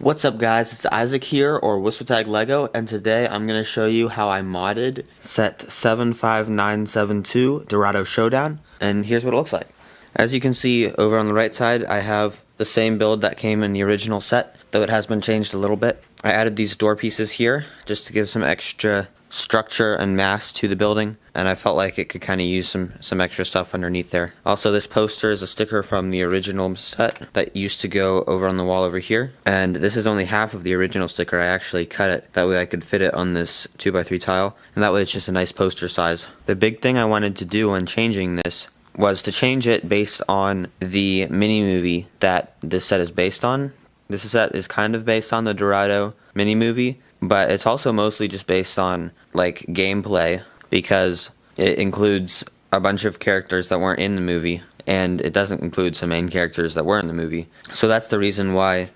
What's up guys, it's Isaac here, or WSWTAG Lego, and today I'm going to show you how I modded set 75972 Dorado Showdown, and here's what it looks like. As you can see over on the right side, I have the same build that came in the original set, though it has been changed a little bit. I added these door pieces here just to give some extra structure and mass to the building, and I felt like it could kind of use some extra stuff underneath there. Also, this poster is a sticker from the original set that used to go over on the wall over here, and this is only half of the original sticker. I actually cut it that way I could fit it on this 2x3 tile, and that way it's just a nice poster size. The big thing I wanted to do when changing this was to change it based on the mini movie that this set is based on. This set is kind of based on the Dorado mini movie, but it's also mostly just based on like gameplay, because it includes a bunch of characters that weren't in the movie, and it doesn't include some main characters that were in the movie. So that's the reason why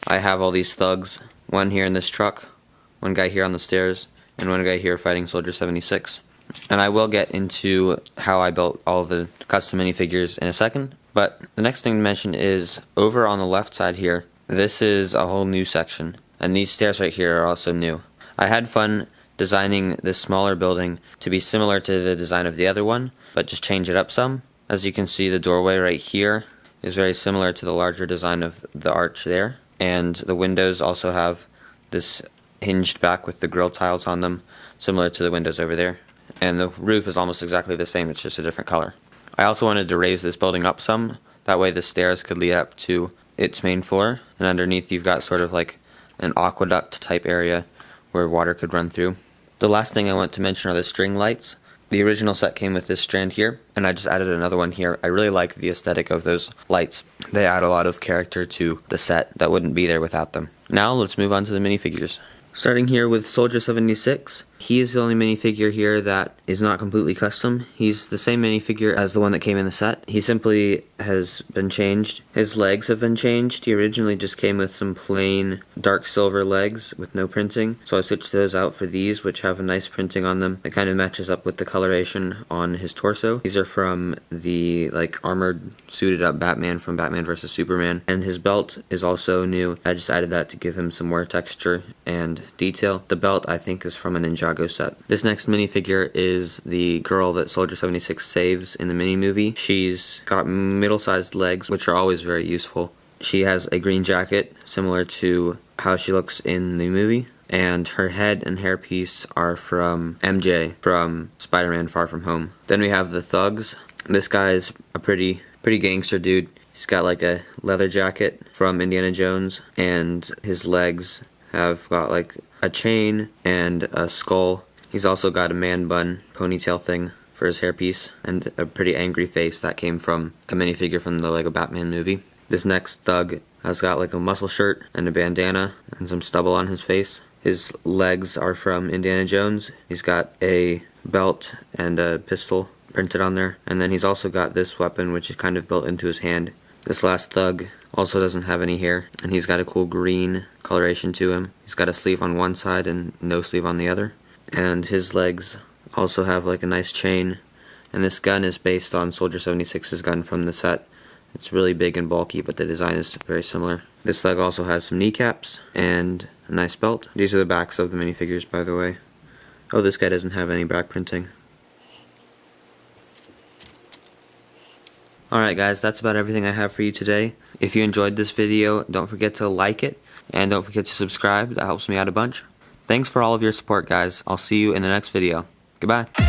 I have all these thugs, one here in this truck, one guy here on the stairs, and one guy here fighting Soldier 76. And I will get into how I built all the custom minifigures in a second, but the next thing to mention is over on the left side here, this is a whole new section, and these stairs right here are also new. I had fun designing this smaller building to be similar to the design of the other one, but just change it up some. As you can see, the doorway right here is very similar to the larger design of the arch there, and the windows also have this hinged back with the grill tiles on them, similar to the windows over there. And the roof is almost exactly the same, it's just a different color. I also wanted to raise this building up some, that way the stairs could lead up to its main floor, and underneath you've got sort of like an aqueduct type area where water could run through. The last thing I want to mention are the string lights. The original set came with this strand here, and I just added another one here. I really like the aesthetic of those lights. They add a lot of character to the set that wouldn't be there without them. Now let's move on to the minifigures. Starting here with Soldier 76, he is the only minifigure here that is not completely custom. He's the same minifigure as the one that came in the set. He simply has been changed. His legs have been changed. He originally just came with some plain dark silver legs with no printing, so I switched those out for these, which have a nice printing on them. It kind of matches up with the coloration on his torso. These are from the like armored, suited up Batman from Batman vs. Superman, and his belt is also new. I just added that to give him some more texture and detail. The belt I think is from a Ninjago set. This next minifigure is the girl that Soldier 76 saves in the mini movie. She's got middle-sized legs, which are always very useful. She has a green jacket similar to how she looks in the movie, and her head and hairpiece are from MJ from Spider-Man Far From Home. Then we have the thugs. This guy's a pretty gangster dude. He's got like a leather jacket from Indiana Jones, and his legs have got like a chain and a skull. He's also got a man bun ponytail thing for his hairpiece, and a pretty angry face that came from a minifigure from the Lego Batman movie. This next thug has got like a muscle shirt and a bandana and some stubble on his face. His legs are from Indiana Jones. He's got a belt and a pistol printed on there, and then he's also got this weapon which is kind of built into his hand. This last thug also doesn't have any hair, and he's got a cool green coloration to him. He's got a sleeve on one side and no sleeve on the other. And his legs also have like a nice chain. And this gun is based on Soldier 76's gun from the set. It's really big and bulky, but the design is very similar. This leg also has some kneecaps and a nice belt. These are the backs of the minifigures, by the way. Oh, this guy doesn't have any back printing. Alright guys, that's about everything I have for you today. If you enjoyed this video, don't forget to like it, and don't forget to subscribe. That helps me out a bunch. Thanks for all of your support guys. I'll see you in the next video. Goodbye.